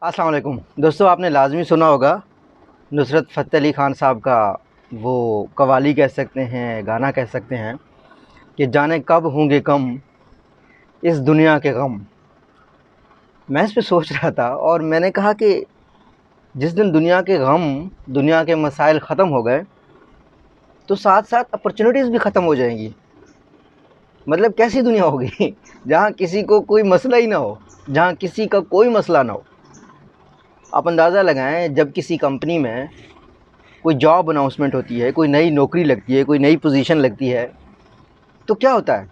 अस्सलाम वालेकुम दोस्तों, आपने लाज़मी सुना होगा नुसरत फ़तेह अली ख़ान साहब का वो कव्वाली कह सकते हैं, गाना कह सकते हैं कि जाने कब होंगे कम इस दुनिया के गम। मैं इस पे सोच रहा था और मैंने कहा कि जिस दिन दुनिया के गम, दुनिया के मसाइल ख़त्म हो गए तो साथ-साथ अपॉर्चुनिटीज़ भी ख़त्म हो जाएंगी। मतलब कैसी दुनिया होगी जहाँ किसी को कोई मसला ही ना हो, जहाँ किसी का कोई मसला ना हो। आप अंदाज़ा लगाएं, जब किसी कंपनी में कोई जॉब अनाउंसमेंट होती है, कोई नई नौकरी लगती है, कोई नई पोजीशन लगती है, तो क्या होता है,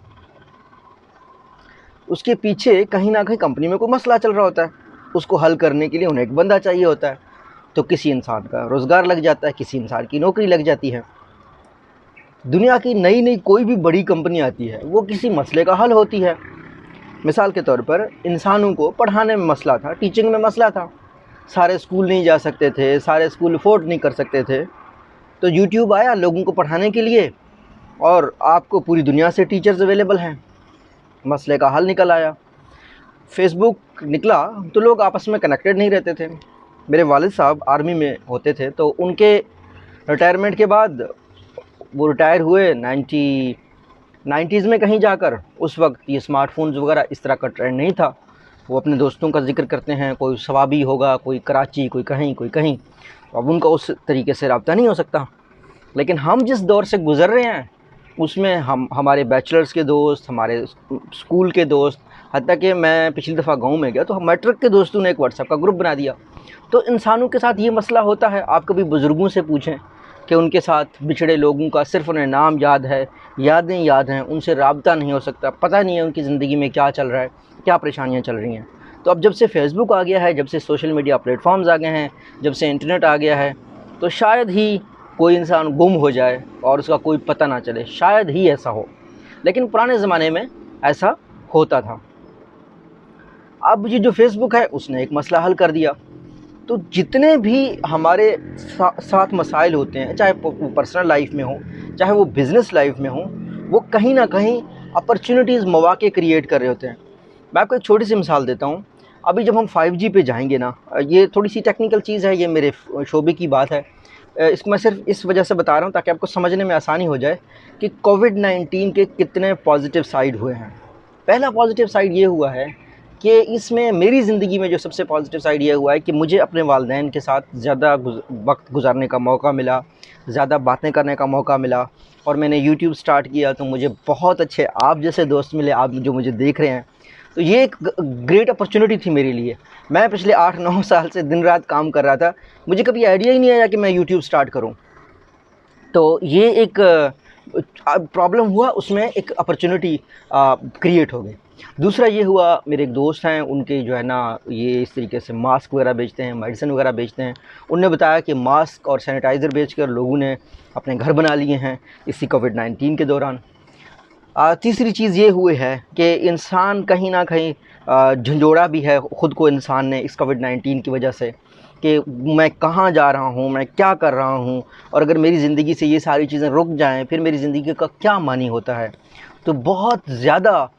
उसके पीछे कहीं ना कहीं कंपनी में कोई मसला चल रहा होता है। उसको हल करने के लिए उन्हें एक बंदा चाहिए होता है। तो किसी इंसान का रोज़गार लग जाता है, किसी इंसान की नौकरी लग जाती है। दुनिया की नई नई कोई भी बड़ी कंपनी आती है, वो किसी मसले का हल होती है। मिसाल के तौर पर इंसानों को पढ़ाने में मसला था, टीचिंग में मसला था। सारे स्कूल नहीं जा सकते थे, सारे स्कूल अफोर्ड नहीं कर सकते थे, तो यूट्यूब आया लोगों को पढ़ाने के लिए और आपको पूरी दुनिया से टीचर्स अवेलेबल हैं। मसले का हल निकल आया। फेसबुक निकला तो लोग आपस में कनेक्टेड नहीं रहते थे। मेरे वालिद साहब आर्मी में होते थे, तो उनके रिटायरमेंट के बाद वो रिटायर हुए 90s में कहीं जाकर। उस वक्त ये स्मार्टफोन्स वगैरह इस तरह का ट्रेंड नहीं था। वो अपने दोस्तों का जिक्र करते हैं, कोई सवाबी होगा, कोई कराची, कोई कहीं, कोई कहीं। अब उनका उस तरीके से रब्ता नहीं हो सकता। लेकिन हम जिस दौर से गुज़र रहे हैं उसमें हमारे बैचलर्स के दोस्त, हमारे स्कूल के दोस्त, हत्ता कि मैं पिछली दफ़ा गाँव में गया तो मैट्रिक के दोस्तों ने एक व्हाट्सएप का ग्रुप बना दिया। तो इंसानों के साथ ये मसला होता है। आप कभी बुज़ुर्गों से पूछें कि उनके साथ बिछड़े लोगों का सिर्फ़ उन्हें नाम याद है, यादें याद हैं, उनसे राब्ता नहीं हो सकता, पता नहीं है उनकी ज़िंदगी में क्या चल रहा है, क्या परेशानियाँ चल रही हैं। तो अब जब से फ़ेसबुक आ गया है, जब से सोशल मीडिया प्लेटफॉर्म्स आ गए हैं, जब से इंटरनेट आ गया है, तो शायद ही कोई इंसान गुम हो जाए और उसका कोई पता ना चले, शायद ही ऐसा हो। लेकिन पुराने ज़माने में ऐसा होता था। अब ये जो फ़ेसबुक है उसने एक मसला हल कर दिया। तो जितने भी हमारे साथ मसाइल होते हैं, चाहे वो पर्सनल लाइफ में हो, चाहे वो बिज़नेस लाइफ में हो, वो कहीं ना कहीं अपॉर्चुनिटीज़, मौके क्रिएट कर रहे होते हैं। मैं आपको एक छोटी सी मिसाल देता हूँ। अभी जब हम 5G पे जाएंगे ना, ये थोड़ी सी टेक्निकल चीज़ है, ये मेरे शोबे की बात है। इसको मैं सिर्फ इस वजह से बता रहा हूँ ताकि आपको समझने में आसानी हो जाए कि कोविड-19 के कितने पॉजिटिव साइड हुए हैं। पहला पॉजिटिव साइड ये हुआ है कि इसमें मेरी ज़िंदगी में जो सबसे पॉजिटिव साइड ये हुआ है कि मुझे अपने वालिदैन के साथ ज़्यादा वक्त गुजारने का मौका मिला, ज़्यादा बातें करने का मौका मिला। और मैंने यूट्यूब स्टार्ट किया तो मुझे बहुत अच्छे आप जैसे दोस्त मिले, आप जो मुझे देख रहे हैं। तो ये एक ग्रेट अपॉर्चुनिटी थी मेरे लिए। मैं पिछले 8-9 साल से दिन रात काम कर रहा था, मुझे कभी आइडिया ही नहीं आया कि मैं यूट्यूब स्टार्ट करूं। तो ये एक प्रॉब्लम हुआ, उसमें एक अपॉर्चुनिटी क्रिएट हो गई। दूसरा ये हुआ, मेरे एक दोस्त हैं, उनके जो है ना ये इस तरीके से मास्क वगैरह बेचते हैं, मेडिसिन वगैरह बेचते हैं। उनने बताया कि मास्क और सैनिटाइज़र बेचकर लोगों ने अपने घर बना लिए हैं इसी कोविड-19 के दौरान। तीसरी चीज़ ये हुई है कि इंसान कहीं ना कहीं झंझोड़ा भी है ख़ुद को इंसान ने इस कोविड-19 की वजह से कि मैं कहाँ जा रहा हूँ, मैं क्या कर रहा हूँ, और अगर मेरी ज़िंदगी से ये सारी चीज़ें रुक जाएं फिर मेरी ज़िंदगी का क्या मानी होता है। तो बहुत ज़्यादा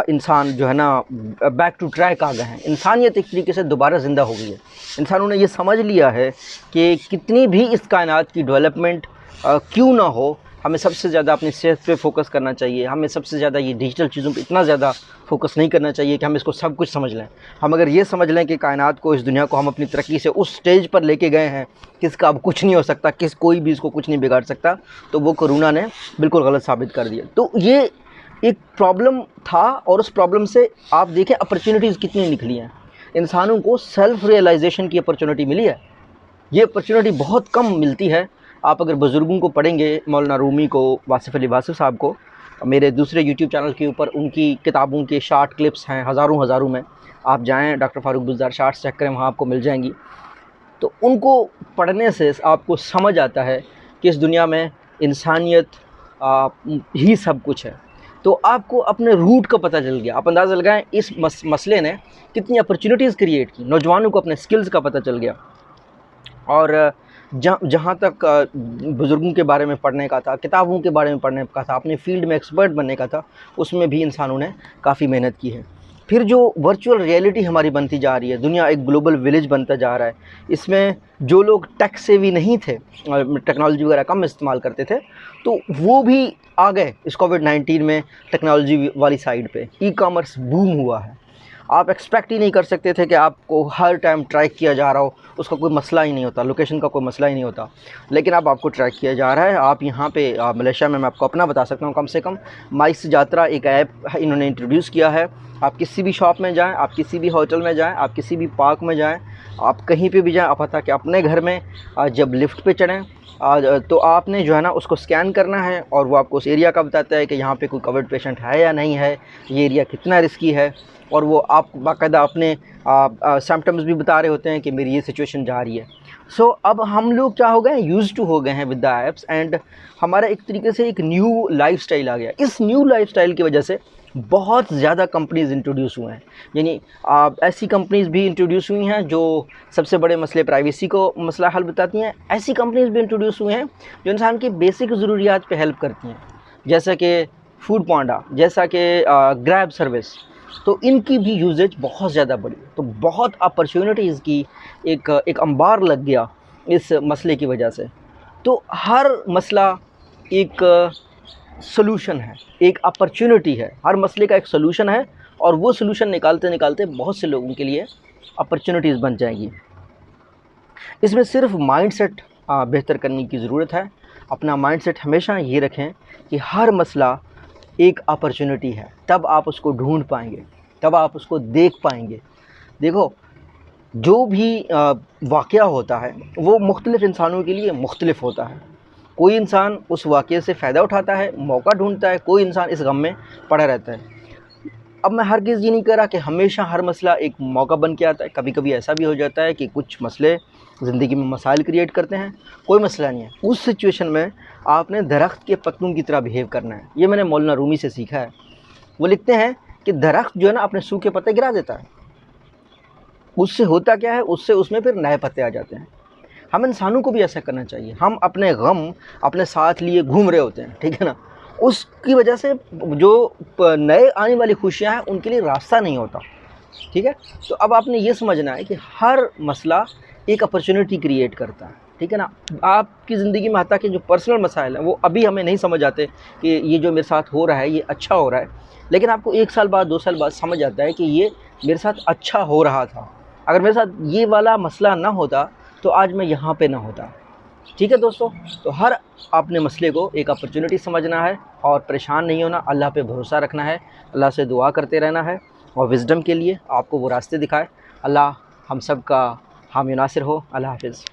इंसान जो है ना बैक टू ट्रैक आ गए हैं। इंसानियत एक तरीके से दोबारा ज़िंदा हो गई है। इंसानों ने ये समझ लिया है कि कितनी भी इस कायनात की डेवलपमेंट क्यों ना हो, हमें सबसे ज़्यादा अपनी सेहत पे फोकस करना चाहिए। हमें सबसे ज़्यादा ये डिजिटल चीज़ों पे इतना ज़्यादा फोकस नहीं करना चाहिए कि हम इसको सब कुछ समझ लें। हम अगर ये समझ लें कि कायनात को, इस दुनिया को हम अपनी तरक्की से उस स्टेज पर लेके गए हैं किसका अब कुछ नहीं हो सकता, कोई भी इसको कुछ नहीं बिगाड़ सकता, तो वो कोरोना ने बिल्कुल गलत साबित कर दिया। तो ये एक प्रॉब्लम था और उस प्रॉब्लम से आप देखें अपॉर्चुनिटीज़ कितनी निकली हैं। इंसानों को सेल्फ़ रियलाइजेशन की अपॉर्चुनिटी मिली है। ये अपॉर्चुनिटी बहुत कम मिलती है। आप अगर बुज़ुर्गों को पढ़ेंगे, मौलाना रूमी को, वासिफ़ अली वासिफ़ साहब को, मेरे दूसरे यूट्यूब चैनल के ऊपर उनकी किताबों के शार्ट क्लिप्स हैं हज़ारों में। आप जाएँ doctor Farooq Buzdar shorts check करें, वहाँ आपको मिल जाएंगी। तो उनको पढ़ने से आपको समझ आता है कि इस दुनिया में इंसानियत ही सब कुछ है। तो आपको अपने रूट का पता चल गया। आप अंदाज़ा लगाएं इस मसले ने कितनी अपॉर्चुनिटीज़ क्रिएट की। नौजवानों को अपने स्किल्स का पता चल गया। और जहाँ तक बुज़ुर्गों के बारे में पढ़ने का था, किताबों के बारे में पढ़ने का था, अपने फ़ील्ड में एक्सपर्ट बनने का था, उसमें भी इंसानों ने काफ़ी मेहनत की है। फिर जो वर्चुअल रियलिटी हमारी बनती जा रही है, दुनिया एक ग्लोबल विलेज बनता जा रहा है, इसमें जो लोग टेक सेवी नहीं थे, टेक्नोलॉजी वगैरह कम इस्तेमाल करते थे, तो वो भी आ गए इस कोविड-19 में टेक्नोलॉजी वाली साइड पे। ई कॉमर्स बूम हुआ है। आप एक्सपेक्ट ही नहीं कर सकते थे कि आपको हर टाइम ट्रैक किया जा रहा हो, उसका कोई मसला ही नहीं होता, लोकेशन का कोई मसला ही नहीं होता, लेकिन अब आपको ट्रैक किया जा रहा है। आप यहाँ पे मलेशिया में, मैं आपको अपना बता सकता हूँ, कम से कम माइस यात्रा एक ऐप इन्होंने इंट्रोड्यूस किया है। आप किसी भी शॉप में जाएँ, आप किसी भी होटल में जाएँ, आप किसी भी पार्क में जाएँ, आप कहीं पे भी जाएँ, आप पता कि अपने घर में जब लिफ्ट पे चढ़ें तो आपने जो है ना उसको स्कैन करना है और वो आपको उस एरिया का बताता है कि यहाँ पे कोई कोविड पेशेंट है या नहीं है, ये एरिया कितना रिस्की है, और वो आप बाकायदा अपने सिम्पटम्स भी बता रहे होते हैं कि मेरी ये सिचुएशन जा रही है। सो अब हम लोग क्या हो गए हैं, यूज्ड टू हो गए हैं विद द ऐप्स, एंड हमारा एक तरीके से एक न्यू लाइफस्टाइल आ गया। इस न्यू लाइफस्टाइल की वजह से बहुत ज़्यादा कंपनीज़ इंट्रोड्यूस हुए हैं, यानी ऐसी कंपनीज़ भी इंट्रोड्यूस हुई हैं जो सबसे बड़े मसले प्राइवेसी को मसला हल बताती हैं। ऐसी कंपनीज़ भी इंट्रोड्यूस हुए हैं जो इंसान की बेसिक ज़रूरियात पे हेल्प करती हैं, जैसा कि फूड पांडा, जैसा कि ग्रैब सर्विस। तो इनकी भी यूजेज बहुत ज़्यादा बढ़ी, तो बहुत अपॉर्चुनिटीज़ की एक अंबार लग गया इस मसले की वजह से। तो हर मसला एक सॉल्यूशन है, एक अपॉर्चुनिटी है, हर मसले का एक सॉल्यूशन है, और वो सॉल्यूशन निकालते निकालते बहुत से लोगों के लिए अपॉर्चुनिटीज़ बन जाएगी। इसमें सिर्फ माइंडसेट बेहतर करने की ज़रूरत है। अपना माइंडसेट हमेशा ये रखें कि हर मसला एक अपॉर्चुनिटी है, तब आप उसको ढूंढ पाएंगे, तब आप उसको देख पाएंगे। देखो, जो भी वाक़या होता है वो मुख्तलिफ़ इंसानों के लिए मुख्तलिफ़ होता है। कोई इंसान उस वाक़ये से फ़ायदा उठाता है, मौका ढूंढता है, कोई इंसान इस गम में पड़ा रहता है। अब मैं हरगिज़ ये नहीं कह रहा कि हमेशा हर मसला एक मौका बन के आता है। कभी कभी ऐसा भी हो जाता है कि कुछ मसले ज़िंदगी में मसाइल क्रिएट करते हैं, कोई मसला नहीं है, उस सिचुएशन में आपने दरख्त के पत्तों की तरह बिहेव करना है। ये मैंने मौलाना रूमी से सीखा है। वो लिखते हैं कि दरख्त जो है ना अपने सूखे पत्ते गिरा देता है, उससे होता क्या है, उससे उसमें फिर नए पत्ते आ जाते हैं। हम इंसानों को भी ऐसा करना चाहिए। हम अपने गम अपने साथ लिए घूम रहे होते हैं, ठीक है ना, उसकी वजह से जो नए आने वाली खुशियाँ हैं उनके लिए रास्ता नहीं होता, ठीक है। तो अब आपने ये समझना है कि हर मसला एक अपॉर्चुनिटी क्रिएट करता है, ठीक है ना। आपकी ज़िंदगी में आता कि जो पर्सनल मसाइल हैं वो अभी हमें नहीं समझ आते कि ये जो मेरे साथ हो रहा है ये अच्छा हो रहा है, लेकिन आपको 1 साल बाद 2 साल बाद समझ आता है कि ये मेरे साथ अच्छा हो रहा था। अगर मेरे साथ ये वाला मसला ना होता तो आज मैं यहाँ पे ना होता, ठीक है दोस्तों। तो हर अपने मसले को एक अपॉर्चुनिटी समझना है और परेशान नहीं होना, अल्लाह पे भरोसा रखना है, अल्लाह से दुआ करते रहना है और विज़डम के लिए आपको वो रास्ते दिखाए। अल्लाह हम सब का हामी नासिर हो। अल्लाह हाफ़िज़।